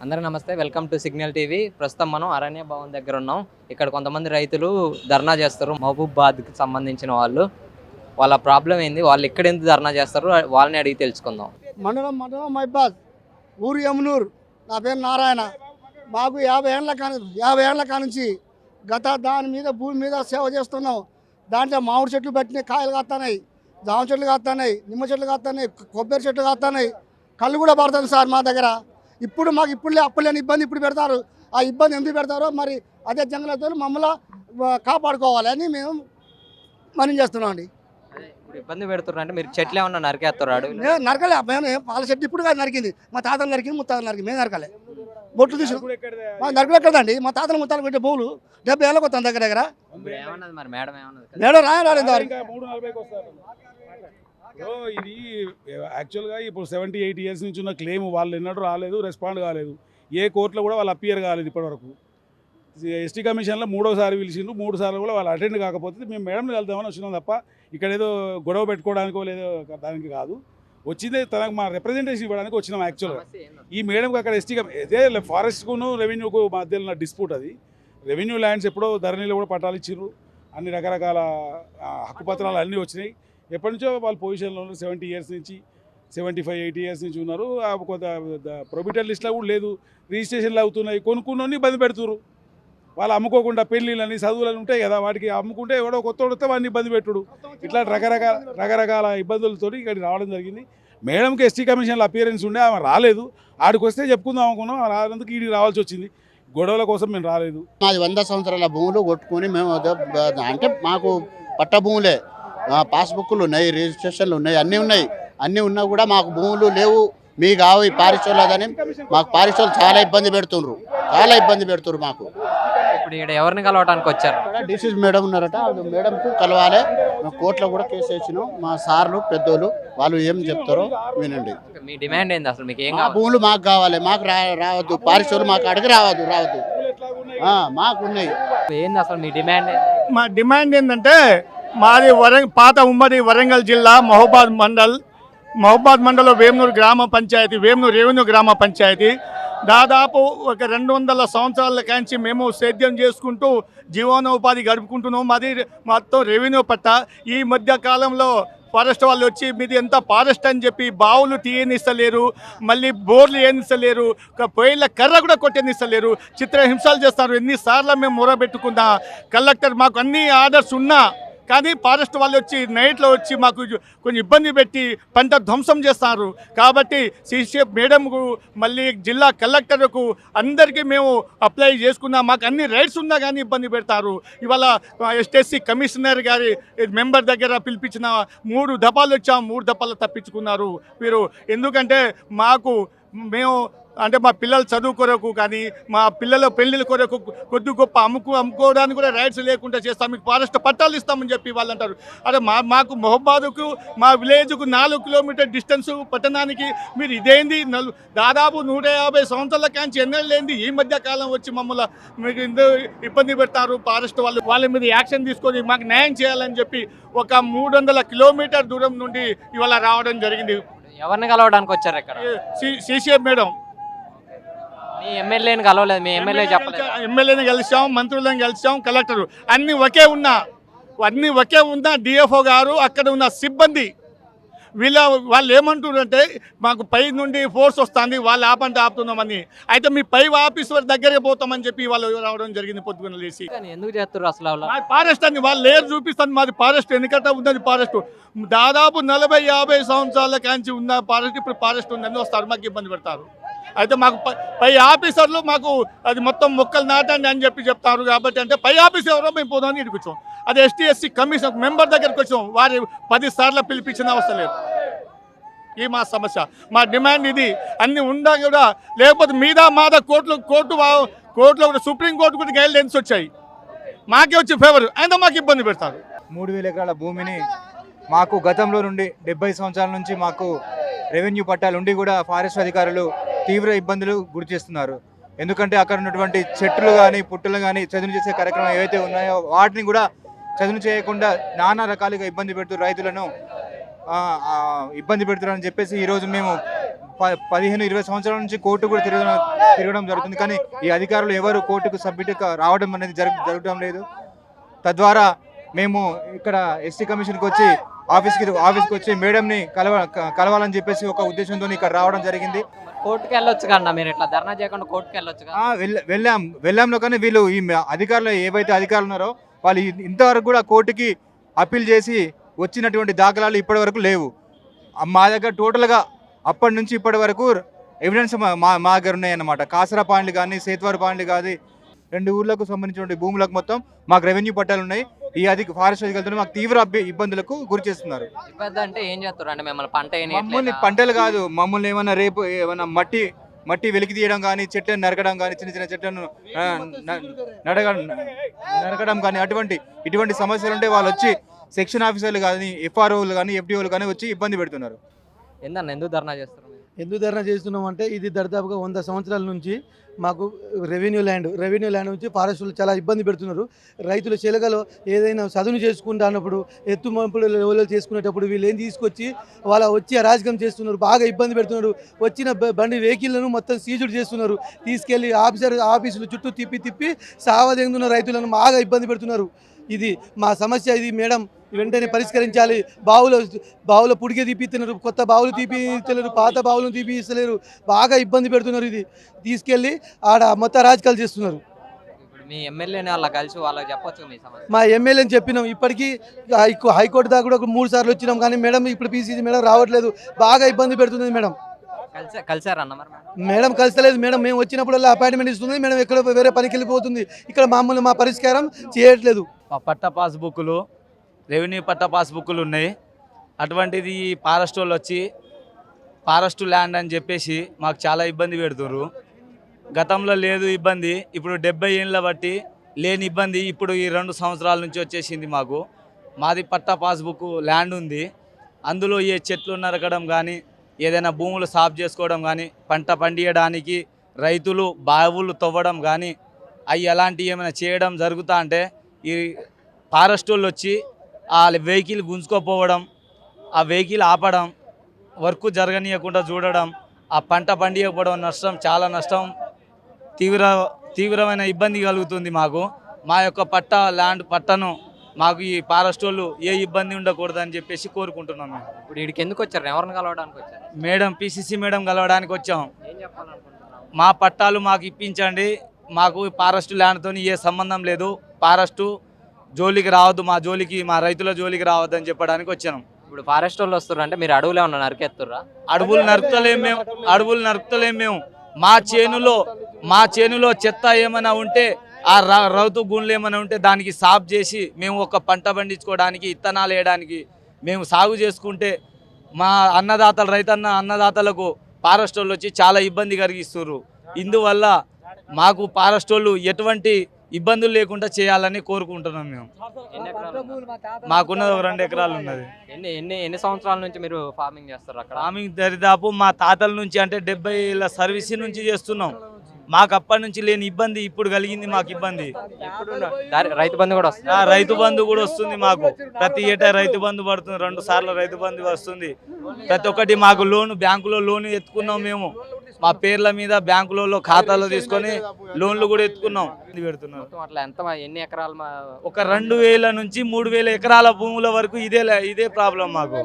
అందరికీ నమస్తే, welcome to signal TV. ప్రస్తుతం మనం అరణ్య భవన్ దగ్గర ఉన్నాం. ఇక్కడ కొంతమంది రైతులు ధర్నా చేస్తారు. మహబూబాబాద్కి సంబంధించిన వాళ్ళ ప్రాబ్లం ఏంది, వాళ్ళు ఇక్కడ ఎందుకు ధర్నా చేస్తారు, వాళ్ళని అడిగి తెలుసుకుందాం. మండలం మహబాద్, ఊరు యమునూరు. నా పేరు నారాయణ. మాకు 50 ఏళ్ళ కానుంచి దాని మీద భూమి మీద సేవ చేస్తున్నాం. దాంట్లో మామిడి చెట్లు పెట్టినాయి, కాయలు కాస్తున్నాయి, జామ చెట్లు కాస్తున్నాయి, నిమ్మ చెట్లు కాస్తున్నాయి, కొబ్బరి చెట్లు కాస్తున్నాయి, కళ్ళు కూడా పడుతుంది సార్ మా దగ్గర. ఇప్పుడు మాకు అప్పుడు లేని ఇబ్బంది ఇప్పుడు పెడతారు. ఆ ఇబ్బంది ఎందుకు పెడతారో మరి అదే జంగలతో మమ్మల్ని కాపాడుకోవాలని మేము మనం చేస్తున్నాం అండి. ఇప్పుడు ఇబ్బంది పెడుతున్నారు అంటే మీరు చెట్లు ఏమన్నా నరికేస్తారు? నరకలే, మేము పాల చెట్టు ఇప్పుడు కాదు నరికింది, మా తాతలు నరికింది, ముత్తాతలు నరికింది, మేము నరకలే. బొట్లు తీసు నరకలు ఎక్కడండి, మా తాతలు ముత్తాలు పెట్టే భూములు 70 ఏళ్ళకి వస్తాను దగ్గర. మేడం రాయలేదు ఇది యాక్చువల్గా ఇప్పుడు 78 ఇయర్స్ నుంచి ఉన్న క్లెయిమ్ వాళ్ళు ఎన్నడూ రాలేదు, రెస్పాండ్ కాలేదు. ఏ కోర్టులో కూడా వాళ్ళు అపియర్ కాలేదు ఇప్పటివరకు. ఎస్టీ కమిషన్లో 3వ సారి పిలిచిండ్రు, 3 సార్లు కూడా వాళ్ళు అటెండ్ కాకపోతే మేము మేడంని వెళ్దామని వచ్చినాం తప్ప ఇక్కడ ఏదో గొడవ పెట్టుకోవడానికో లేదో దానికి కాదు. వచ్చిందే తనకు మా రిప్రజెంటేషన్ ఇవ్వడానికి వచ్చినాం. యాక్చువల్గా ఈ మేడంకి అక్కడ ఎస్టీ అదే ఫారెస్ట్కును రెవెన్యూకు మధ్యలో ఉన్న డిస్ప్యూట్. అది రెవెన్యూ ల్యాండ్స్ ఎప్పుడో ధరణిలో కూడా పట్టాలు ఇచ్చిండ్రు, అన్ని రకరకాల హక్కుపత్రాలు అన్నీ వచ్చినాయి. ఎప్పటి నుంచో వాళ్ళ పొజిషన్లో 70 ఇయర్స్ నుంచి 75-80 ఇయర్స్ నుంచి ఉన్నారు. కొంత ప్రొబిటర్ లిస్ట్లో కూడా లేదు, రిజిస్ట్రేషన్లు అవుతున్నాయి. కొనుక్కుని ఇబ్బంది పెడుతున్నారు. వాళ్ళు అమ్ముకోకుండా పెళ్ళిళ్ళని చదువులని ఉంటాయి కదా, వాటికి అమ్ముకుంటే ఎవడో కొత్త వస్తే వాడిని ఇబ్బంది పెట్టుడు, ఇట్లా రకరకాల ఇబ్బందులతో ఇక్కడికి రావడం జరిగింది. మేడంకి ఎస్టీ కమిషన్లో అపియరెన్స్ ఉండే, ఆమె రాలేదు. ఆడికి వస్తే చెప్పుకుందాం అనుకున్నాం, రానందుకు ఈడికి రావాల్సి వచ్చింది. గొడవల కోసం మేము రాలేదు. మాది 100 సంవత్సరాల భూములు కొట్టుకొని మేము అంటే మాకు పట్ట భూములే, పాస్బుక్లు ఉన్నాయి, రిజిస్ట్రేషన్లు ఉన్నాయి, అన్నీ ఉన్నా కూడా మాకు భూములు లేవు. మీ కావు ఈ పారిశ్రాలని మాకు పారిశ్రమలు చాలా ఇబ్బంది పెడుతున్నారు మాకు. ఇప్పుడు ఇక్కడ ఎవరిని కలవడానికి వచ్చారు? డిసిస్ మేడం ఉన్నారట, మేడంకు కలవాలి. మేము కోర్టులో కూడా కేసు వేసినాం. మా సార్లు పెద్దోళ్ళు వాళ్ళు ఏం చెప్తారో వినండి. మీ డిమాండ్ ఏంది అసలు? మీకు ఏం భూములు మాకు కావాలి, మాకు రావద్దు, పారిశ్రమలు మాకు అడిగి రావద్దు మాకు ఉన్నాయి. ఏంది అసలు మీ డిమాండ్? మా డిమాండ్ ఏంటంటే మాది పాత ఉమ్మడి వరంగల్ జిల్లా మహబాద్ మండలం వేమనూరు గ్రామ పంచాయతీ, వేమనూరు రెవెన్యూ గ్రామ పంచాయతీ. దాదాపు ఒక 200 సంవత్సరాల కాంచి మేము సేద్యం చేసుకుంటూ జీవనోపాధి గడుపుకుంటున్నాం. మాది మొత్తం రెవెన్యూ పట్ట. ఈ మధ్య కాలంలో ఫారెస్ట్ వాళ్ళు వచ్చి మీది ఎంత ఫారెస్ట్ అని చెప్పి బావులు తీయనిస్తలేరు, మళ్ళీ బోర్లు ఏనిస్తలేరు, పొయ్యిల కర్ర కూడా కొట్టనిస్తలేరు, చిత్రహింసలు చేస్తారు. ఎన్నిసార్లు మేము మొరబెట్టుకున్నా కలెక్టర్ మాకు అన్ని ఆర్డర్స్ ఉన్నా కానీ ఫారెస్ట్ వాళ్ళు వచ్చి నైట్లో వచ్చి మాకు కొంచెం ఇబ్బంది పెట్టి పంట ధ్వంసం చేస్తారు. కాబట్టి సిసిఎఫ్ మేడంకు మళ్ళీ జిల్లా కలెక్టర్కు అందరికీ మేము అప్లై చేసుకున్నా, మాకు అన్ని రైట్స్ ఉన్నా కానీ ఇబ్బంది పెడతారు. ఇవాళ ఎస్టీఎస్సీ కమిషనర్ గారి మెంబర్ దగ్గర పిలిపించిన 3 దఫాలు వచ్చాము, 3 దఫాలు తప్పించుకున్నారు మీరు. ఎందుకంటే మేము అంటే మా పిల్లల చదువు కొరకు కానీ మా పిల్లల పెళ్లిళ్ళ కొరకు కొద్ది గొప్ప అమ్ముకోవడానికి కూడా రైట్స్ లేకుండా చేస్తాం, మీకు ఫారెస్ట్ పట్టాలు ఇస్తామని చెప్పి వాళ్ళు అంటారు. అదే మాకు మహబాద్కు మా విలేజ్కు 4 కిలోమీటర్ డిస్టెన్స్ పట్టణానికి మీరు ఇదేంది దాదాపు 150 సంవత్సరాల కాంచి ఎన్నెళ్ళేంది ఈ మధ్య కాలం వచ్చి మమ్మల్ని మీకు ఇబ్బంది పెడతారు. ఫారెస్ట్ వాళ్ళ మీద యాక్షన్ తీసుకొని మాకు న్యాయం చేయాలని చెప్పి ఒక 300 కిలోమీటర్ దూరం నుండి ఇవాళ రావడం జరిగింది. ఎవరిని కలవడానికి వచ్చారు ఇక్కడ? CCF madam. మీ ఎమ్మెల్యేని కలవలేదు? మీ ఎమ్మెల్యే చెప్పలేదు? ఎమ్మెల్యేని కలిసాం, మంత్రులను కలిసాం, కలెక్టర్ అన్నీ ఒకే ఉన్నా డిఎఫ్ఓ గారు అక్కడ ఉన్న సిబ్బంది వాళ్ళు ఏమంటున్నారంటే మాకు పై నుండి ఫోర్స్ వస్తుంది, వాళ్ళు ఆపుతున్నామని. అయితే మీ పై ఆఫీసర్ దగ్గరే పోతామని చెప్పి వాళ్ళు రావడం జరిగింది పొద్దున్న లేచి. ఎందుకు చేస్తారు అసలు? ఫారెస్ట్ అని వాళ్ళు లేరు చూపిస్తాను. మాది ఫారెస్ట్ ఎందుకంటే ఉన్నది ఫారెస్ట్ దాదాపు 40-50 సంవత్సరాల కాంచి ఉన్న ఫారెస్ట్. ఇప్పుడు ఫారెస్ట్ ఉందని వస్తారు, మాకు ఇబ్బంది పెడతారు. అయితే మాకు పై ఆఫీసర్లు మాకు అది మొత్తం మొక్కలు నాటండి అని చెప్తారు. కాబట్టి అంటే పై ఆఫీసర్ ఎవరో మేము పోదామని ఇక్కడికి వచ్చాం. అది ఎస్టీఎస్సీ కమిషన్ మెంబర్ దగ్గరికి వచ్చాం, వారి 10 సార్లు పిలిపించిన అవసరం లేదు. ఈ మా సమస్య, మా డిమాండ్ ఇది. అన్ని ఉండా కూడా లేకపోతే మాద కోర్టులో కూడా సుప్రీంకోర్టు కూడా గైడ్లైన్స్ వచ్చాయి, మాకే వచ్చి ఫేవర్ అయినా మాకు ఇబ్బంది పెడతారు. 3000 ఎకరాల భూమిని మాకు గతంలో నుండి 70 సంవత్సరాల నుంచి మాకు రెవెన్యూ పట్టాలు ఉండి కూడా ఫారెస్ట్ అధికారులు తీవ్ర ఇబ్బందులు గురి చేస్తున్నారు. ఎందుకంటే అక్కడ ఉన్నటువంటి చెట్లు కానీ పుట్టలు కానీ చదును చేసే కార్యక్రమం ఏవైతే ఉన్నాయో వాటిని కూడా చదును చేయకుండా నానా రకాలుగా ఇబ్బంది పెడుతూ రైతులను ఇబ్బంది పెడుతున్నారని చెప్పేసి ఈరోజు మేము 15-20 సంవత్సరాల నుంచి కోర్టు కూడా తిరగడం జరుగుతుంది. కానీ ఈ అధికారులు ఎవరు కోర్టుకు సబ్మిట్ రావడం అనేది జరగడం లేదు. తద్వారా మేము ఇక్కడ ఎస్టీ కమిషన్కి వచ్చి ఆఫీస్కి వచ్చి మేడంని కలవాలని చెప్పేసి ఒక ఉద్దేశంతో ఇక్కడ రావడం జరిగింది. కోర్టుకి వెళ్ళొచ్చు కన్నా, మీరు ఇట్లా ధర్నా చేయకుండా కోర్టుకి వెళ్ళొచ్చు కదా. వెళ్ళాంలో కానీ వీళ్ళు ఈ అధికారులు ఏవైతే అధికారులు ఉన్నారో వాళ్ళు ఇంతవరకు కూడా కోర్టుకి అప్పీల్ చేసి వచ్చినటువంటి దాఖలాలు ఇప్పటి వరకు లేవు. మా దగ్గర టోటల్గా అప్పటి నుంచి ఇప్పటి వరకు ఎవిడెన్స్ మా దగ్గర ఉన్నాయన్నమాట. కాసరా పాయింట్లు కానీ సేత్వారు పాయింట్లు కానీ 2 ఊర్లకు సంబంధించిన భూములకు మొత్తం మాకు రెవెన్యూ పట్టాలు ఉన్నాయి. ఈ ఫారెస్ట్ అధికారులతో మాకు తీవ్ర ఇబ్బందులకు గురి చేస్తున్నారు. ఇబ్బంది అంటే ఏం చేస్తారు అంటే మిమ్మల్ని మమ్మల్ని పంటలు కాదు, మమ్మల్ని ఏమన్నా రేపు ఏమన్నా మట్టి వెలికి తీయడం కానీ, చెట్లను నరకడం కానీ, చిన్న చెట్లను నరకడం కానీ ఇటువంటి సమస్యలు ఉంటే వాళ్ళు వచ్చి సెక్షన్ ఆఫీసర్లు కానీ, ఎఫ్ఆర్ఓలు కానీ, ఎఫ్డిఓలు కానీ వచ్చి ఇబ్బంది పెడుతున్నారు. ఏందన్న ఎందుకు ధర్నా చేస్తారు? ఎందుకు ధర్నా చేస్తున్నాం అంటే ఇది దాదాపుగా 100 సంవత్సరాల నుంచి మాకు రెవెన్యూ ల్యాండ్ నుంచి ఫారెస్టులు చాలా ఇబ్బంది పెడుతున్నారు. రైతుల చెలగలో ఏదైనా చదును చేసుకుంటా అన్నప్పుడు ఎత్తు మంపులు లెవెల్లో చేసుకునేటప్పుడు వీళ్ళు ఏం తీసుకొచ్చి వాళ్ళ వచ్చి అరాజకం చేస్తున్నారు, బాగా ఇబ్బంది పెడుతున్నారు. వచ్చిన బండి వెహికల్లను మొత్తం సీజుడు చేస్తున్నారు, తీసుకెళ్లి ఆఫీసులు చుట్టూ తిప్పి సావదెందున్న రైతులను బాగా ఇబ్బంది పెడుతున్నారు. ఇది మా సమస్య, ఇది మేడం వెంటనే పరిష్కరించాలి. బావుల పుడికే తీపిస్తున్నారు, కొత్త బావులు తీపిస్తలేరు, పాత బావులను తీపిస్తలేరు, బాగా ఇబ్బంది పెడుతున్నారు. ఇది తీసుకెళ్ళి ఆడ మొత్తం రాజకీయాలు చేస్తున్నారు. ఇప్పుడు మీ ఎమ్మెల్యేని వాళ్ళ కలిసి వాళ్ళకి చెప్పొచ్చు మీ సమస్య. మా ఎమ్మెల్యేని చెప్పినాం, ఇప్పటికీ హైకోర్టు దాకా కూడా 3 సార్లు వచ్చినాం, కానీ మేడం ఇప్పుడు పీసీసీ మేడం రావట్లేదు, బాగా ఇబ్బంది పెడుతుంది మేడం. కలిసారన్న మరి మేడం కలిసలేదు మేడం. మేము వచ్చినప్పుడల్లా అపాయింట్మెంట్ ఇస్తుంది మేడం, ఎక్కడ వేరే పనికి వెళ్ళిపోతుంది. ఇక్కడ మామూలు మా పరిష్కారం చేయట్లేదు. మా పట్ట పాస్బుక్లు, రెవెన్యూ పట్ట పాస్బుక్లు ఉన్నాయి. అటువంటిది ఫారెస్ట్ వాళ్ళు వచ్చి ఫారెస్ట్ ల్యాండ్ అని చెప్పేసి మాకు చాలా ఇబ్బంది పెడుతున్నారు. గతంలో లేదు ఇబ్బంది, ఇప్పుడు 70 ఏళ్ళ బట్టి లేని ఇబ్బంది ఇప్పుడు ఈ 2 సంవత్సరాల నుంచి వచ్చేసింది. మాది పట్ట పాస్బుక్ ల్యాండ్ ఉంది, అందులో ఏ చెట్లు నరకడం కానీ, ఏదైనా భూములు సాఫ్ చేసుకోవడం కానీ, పంట పండియడానికి రైతులు బావులు తవ్వడం కానీ అవి అలాంటివి ఏమైనా చేయడం జరుగుతా అంటే ఈ ఫారెస్ట్ వాళ్ళు వచ్చి ఆ వెహికల్ గుంజుకోపోవడం, ఆ వెహికల్ ఆపడం, వర్క్ జరగనీయకుండా చూడడం, ఆ పంట పండియకపోవడం, చాలా నష్టం, తీవ్రమైన ఇబ్బంది కలుగుతుంది మాకు. మా యొక్క పట్టను మాకు ఈ ఫారెస్ట్ వాళ్ళు ఏ ఇబ్బంది ఉండకూడదని చెప్పేసి కోరుకుంటున్నాం. మేము ఇప్పుడు వీడికి ఎందుకు వచ్చారు? ఎవరిని కలవడానికి వచ్చారు? మేడం పీసీసీ మేడం కలవడానికి వచ్చాం. ఏం చెప్పాలనుకుంటున్నాం? మా పట్టాలు మాకు ఇప్పించండి, మాకు ఫారెస్ట్ ల్యాండ్తో ఏ సంబంధం లేదు, ఫారెస్ట్ జోలికి రావద్దు, మా రైతుల జోలికి రావద్దు అని చెప్పడానికి వచ్చాను. ఇప్పుడు ఫారెస్ట్ వాళ్ళు వస్తారు అంటే మీరు అడవులు ఏమన్నా నరికేస్తుర్రా? అడవులు నరుకుతలేం మేము. మా చేనులో చెత్త ఏమైనా ఉంటే, ఆ రౌతు గుండ్లు ఏమైనా ఉంటే దానికి సాఫ్ చేసి మేము ఒక పంట పండించుకోవడానికి, ఇత్తనాలు వేయడానికి మేము సాగు చేసుకుంటే మా అన్నదాతలకు ఫారెస్ట్ వాళ్ళు వచ్చి చాలా ఇబ్బంది కలిగిస్తున్నారు. ఇందువల్ల మాకు ఫారెస్ట్ వాళ్ళు ఎటువంటి ఇబ్బందులు లేకుండా చేయాలని కోరుకుంటున్నాం. మేము మాకున్న 2 ఎకరాలు ఉన్నది. ఎన్ని సంవత్సరాల నుంచి మీరు ఫార్మింగ్ చేస్తారు అక్కడ? ఫార్మింగ్ దరిదాపు మా తాతల నుంచి, అంటే 70 ఏళ్ళ సర్వీస్ నుంచి చేస్తున్నాం. మాకు అప్పటి నుంచి లేని ఇబ్బంది ఇప్పుడు కలిగింది. మాకు ఇబ్బంది రైతు బంధు కూడా వస్తుంది. రైతు బంధు కూడా వస్తుంది మాకు. ప్రతి ఏటా రైతు బంధు పడుతుంది, 2 సార్లు రైతు బంధు వస్తుంది. ప్రతి ఒక్కటి మాకు బ్యాంకులో లోన్ ఎత్తుకున్నాం. మేము మా పేర్ల మీద బ్యాంకులలో ఖాతాలో తీసుకొని లోన్లు కూడా ఎత్తుకున్నాం. పెడుతున్నారు అట్లా ఎన్ని ఎకరాలు? ఒక 2000 నుంచి 3000 ఎకరాల భూముల వరకు ఇదే ప్రాబ్లం మాకు.